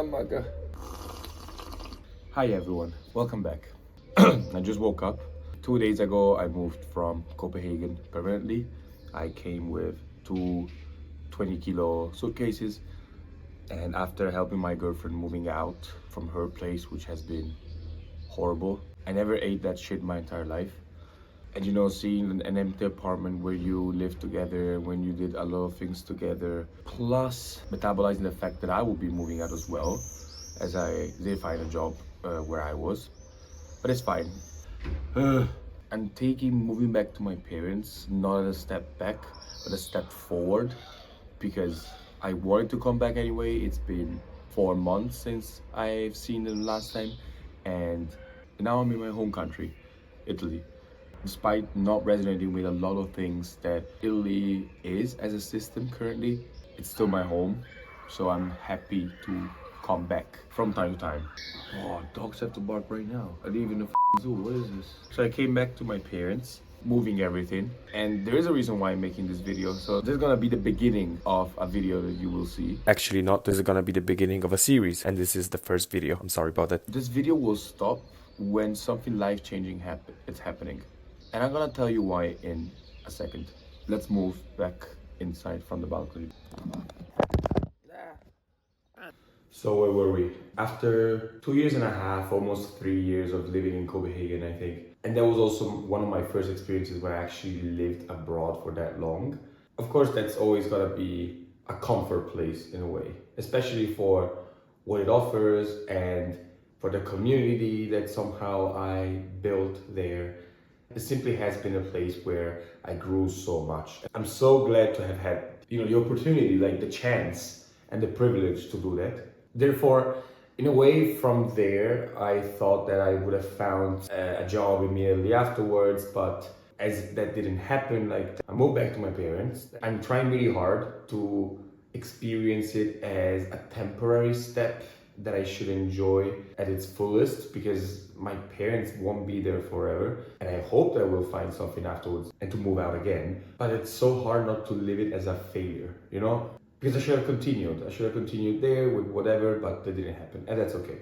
my God. Hi everyone, welcome back. I just woke up. 2 days ago, I moved from Copenhagen permanently. I came with two 20-kilo suitcases, and after helping my girlfriend moving out from her place, which has been horrible, I never ate that shit my entire life. And seeing an empty apartment where you live together, when you did a lot of things together, plus metabolizing the fact that I will be moving out as well, as I did find a job where I was, but it's fine. I'm moving back to my parents, not a step back, but a step forward, because I wanted to come back anyway. It's been 4 months since I've seen them last time, and now I'm in my home country, Italy. Despite not resonating with a lot of things that Italy is as a system currently, it's still my home, so I'm happy to come back from time to time. Oh, dogs have to bark right now. I live in a zoo. What is this? So I came back to my parents, moving everything, and there is a reason why I'm making this video. So this is gonna be the beginning of a video that you will see. Actually not, this is gonna be the beginning of a series, and this is the first video. I'm sorry about that. This video will stop when something life-changing is happening. And I'm gonna tell you why in a second. Let's move back inside from the balcony. So where were we? After 2 years and a half, almost 3 years of living in Copenhagen, I think. And that was also one of my first experiences where I actually lived abroad for that long. Of course, that's always gotta be a comfort place in a way, especially for what it offers and for the community that somehow I built there. It simply has been a place where I grew so much. I'm so glad to have had, the opportunity, like the chance and the privilege to do that. Therefore, in a way, from there, I thought that I would have found a job immediately afterwards, but as that didn't happen, I moved back to my parents. I'm trying really hard to experience it as a temporary step that I should enjoy at its fullest, because my parents won't be there forever, and I hope that I will find something afterwards and to move out again. But it's so hard not to live it as a failure, because I should have continued. I should have continued there with whatever, but that didn't happen, and that's okay.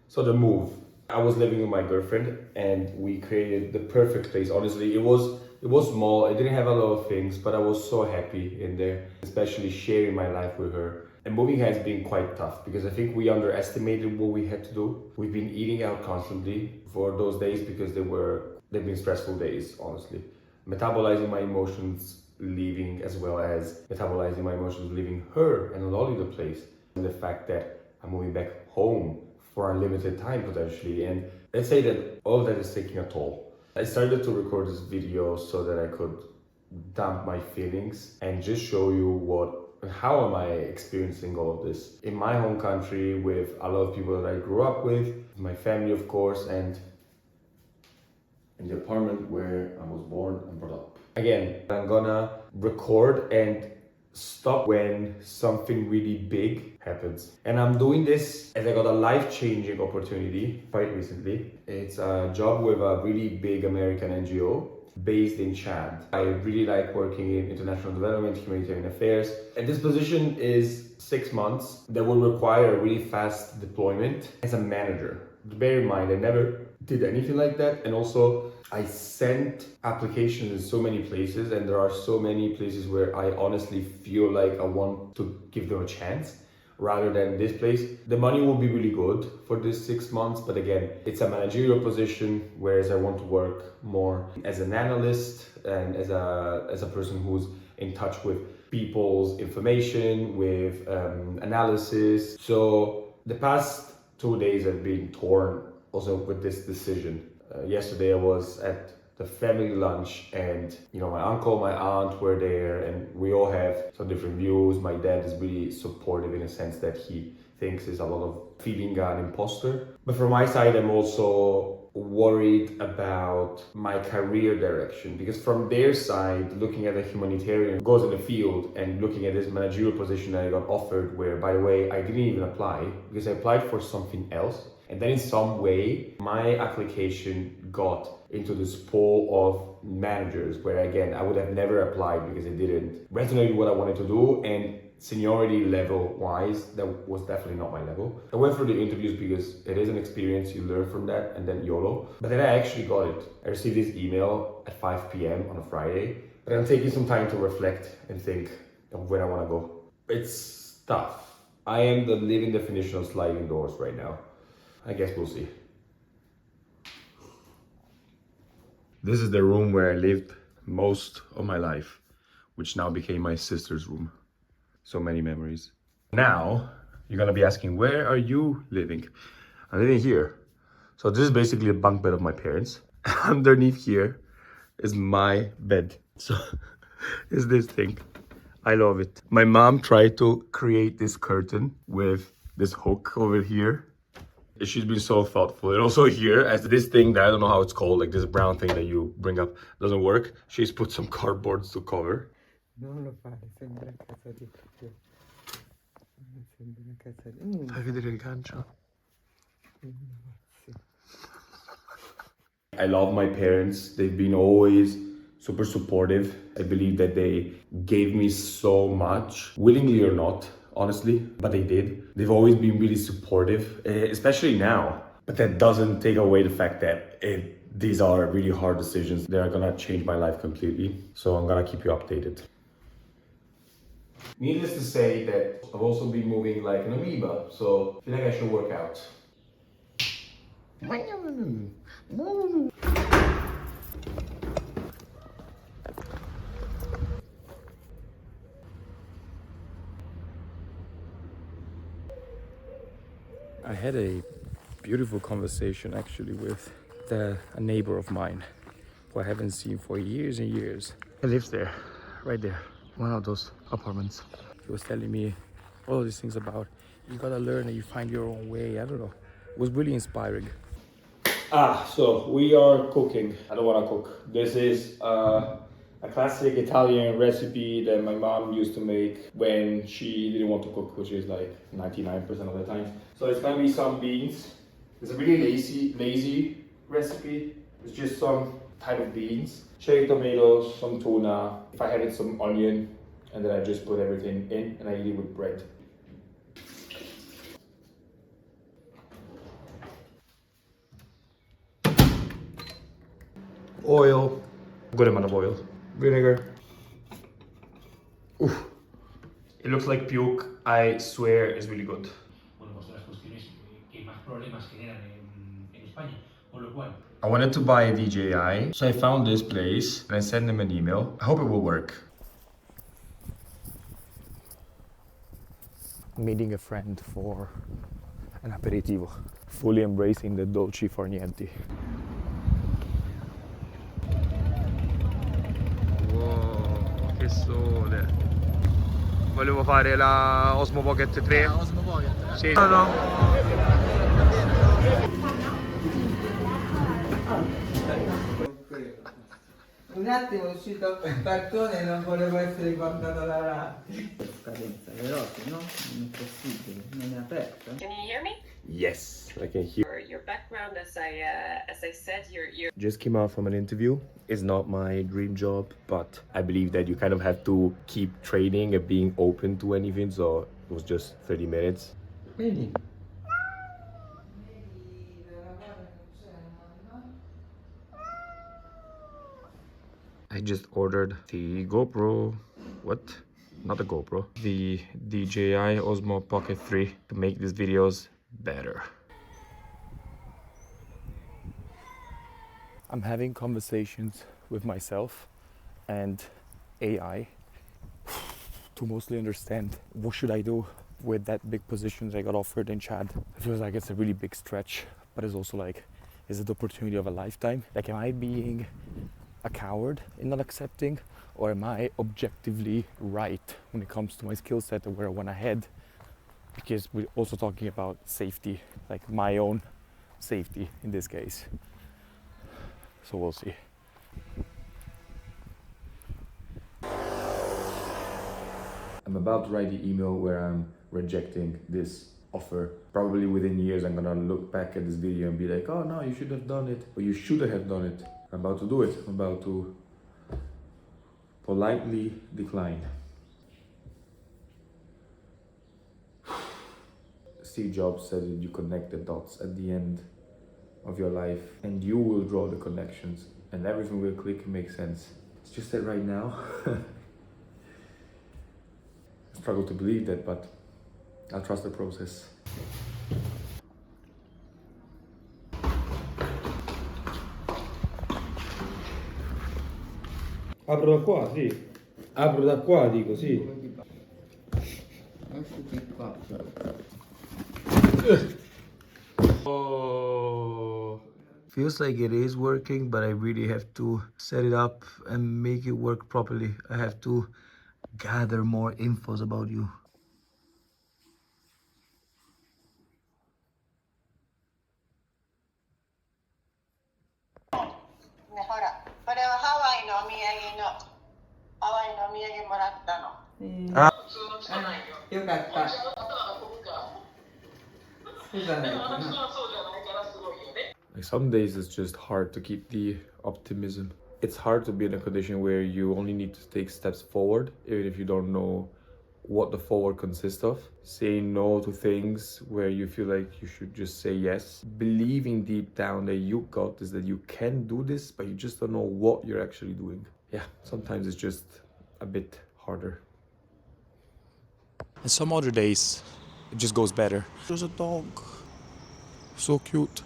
So the move. I was living with my girlfriend, and we created the perfect place. Honestly, it was small. It didn't have a lot of things, but I was so happy in there, especially sharing my life with her. And moving has been quite tough because I think we underestimated what we had to do. We've been eating out constantly for those days because they've been stressful days, honestly. Metabolizing my emotions leaving, as well as metabolizing my emotions leaving her and loving the place. And the fact that I'm moving back home for a limited time potentially. And let's say that all of that is taking a toll. I started to record this video so that I could dump my feelings and just show you how am I experiencing all of this in my home country with a lot of people that I grew up with, my family of course, and in the apartment where I was born and brought up. Again, I'm gonna record and stop when something really big happens. And I'm doing this as I got a life-changing opportunity quite recently. It's a job with a really big American NGO based in Chad. I really like working in international development, humanitarian affairs, and this position is 6 months that will require a really fast deployment as a manager. Bear in mind, I never did anything like that, and also I sent applications in so many places, and there are so many places where I honestly feel like I want to give them a chance rather than this place. The money will be really good for this 6 months, but again, it's a managerial position, whereas I want to work more as an analyst and as a person who's in touch with people's information, with analysis. So the past 2 days have been torn also with this decision. Yesterday I was at the family lunch, and my uncle, my aunt were there, and we all have some different views. My dad is really supportive in a sense that he thinks is a lot of feeling an imposter. But from my side, I'm also worried about my career direction, because from their side, looking at a humanitarian who goes in the field and looking at this managerial position that I got offered, where by the way, I didn't even apply because I applied for something else. And then in some way, my application got into this pool of managers where again, I would have never applied because it didn't resonate with what I wanted to do. And seniority level wise, that was definitely not my level. I went through the interviews because it is an experience, you learn from that, and then YOLO. But then I actually got it. I received this email at 5 p.m. on a Friday, but I'm taking some time to reflect and think of where I want to go. It's tough. I am the living definition of sliding doors right now. I guess we'll see. This is the room where I lived most of my life, which now became my sister's room. So many memories. Now, you're gonna be asking, where are you living? I'm living here. So this is basically a bunk bed of my parents. Underneath here is my bed. So is this thing. I love it. My mom tried to create this curtain with this hook over here. She's been so thoughtful. And also here, as this thing that I don't know how it's called, like this brown thing that you bring up doesn't work, she's put some cardboards to cover. Non lo fare, sembra casa di più. Sembra casa di... Fai vedere il gancio. I love my parents. They've been always super supportive. I believe that they gave me so much, willingly or not, honestly, but they did. They've always been really supportive, especially now. But that doesn't take away the fact that these are really hard decisions. They are gonna change my life completely. So I'm gonna keep you updated. Needless to say that I've also been moving like an amoeba, so I feel like I should work out. I had a beautiful conversation actually with a neighbor of mine who I haven't seen for years and years. He lives there, right there, one of those apartments. He was telling me all these things about you gotta learn and you find your own way. I don't know. It was really inspiring. So we are cooking. I don't want to cook. This is a classic Italian recipe that my mom used to make when she didn't want to cook, which is like 99% of the time. So it's gonna be some beans. It's a really lazy recipe. It's just some type of beans, cherry tomatoes, some tuna. If I had it, some onion, and then I just put everything in and I eat it with bread. Oil, good amount of oil, vinegar. Oof. It looks like puke. I swear it's really good. I wanted to buy a DJI, so I found this place and I sent them an email. I hope it will work. Meeting a friend for an aperitivo. Fully embracing the dolci for niente. Wow, che sole. Volevo fare la Osmo Pocket 3. Osmo Pocket. Sì. No. Un attimo è uscito il cartone e non volevo essere guardato alla radio. Scadenza veloce, no? Non è possibile, non è aperto. Can you hear me? Yes, I can hear. Your background, as I said, you're Just came out from an interview. It's not my dream job, but I believe that you kind of have to keep training and being open to anything. So it was just 30 minutes. Vedi? I just ordered the GoPro. What? Not the GoPro. The DJI Osmo Pocket 3 to make these videos better. I'm having conversations with myself and AI to mostly understand what should I do with that big positions I got offered in Chad. It feels like it's a really big stretch, but it's also like, is it the opportunity of a lifetime? Like, am I being a coward in not accepting, or am I objectively right when it comes to my skill set and where I want to head? Because we're also talking about safety, like my own safety in this case. So we'll see. I'm about to write the email where I'm rejecting this offer. Probably within years I'm gonna look back at this video and be like, oh no, you should have done it, or you should have done it. I'm about to do it. I'm about to politely decline. Steve Jobs said that you connect the dots at the end of your life and you will draw the connections and everything will click and make sense. It's just that right now, I struggle to believe that, but I'll trust the process. Apro da qua, sì. Apro da qua, dico, sì. Oh. Feels like it is working, but I really have to set it up and make it work properly. I have to gather more infos about you. Ah. よかった。そうじゃないかな。 Like some days it's just hard to keep the optimism. It's hard to be in a condition where you only need to take steps forward, even if you don't know what the forward consists of. Saying no to things where you feel like you should just say yes. Believing deep down that you got this, that you can do this, but you just don't know what you're actually doing. Yeah, sometimes it's just a bit harder. And some other days, it just goes better. There's a dog. So cute.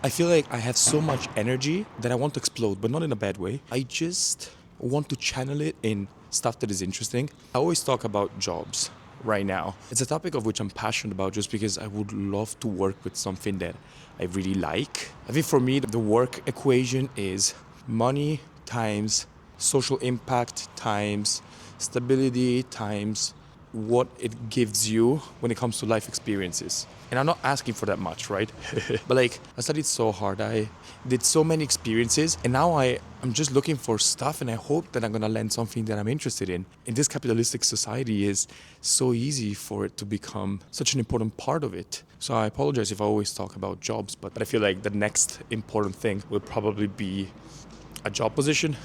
I feel like I have so much energy that I want to explode, but not in a bad way. I just want to channel it in stuff that is interesting. I always talk about jobs right now. It's a topic of which I'm passionate about just because I would love to work with something that I really like. I think for me, the work equation is money times social impact times stability times what it gives you when it comes to life experiences. And I'm not asking for that much, right? But like, I studied so hard, I did so many experiences, and now I'm just looking for stuff, and I hope that I'm gonna land something that I'm interested in. In this capitalistic society, is so easy for it to become such an important part of it. So I apologize if I always talk about jobs, but I feel like the next important thing will probably be a job position.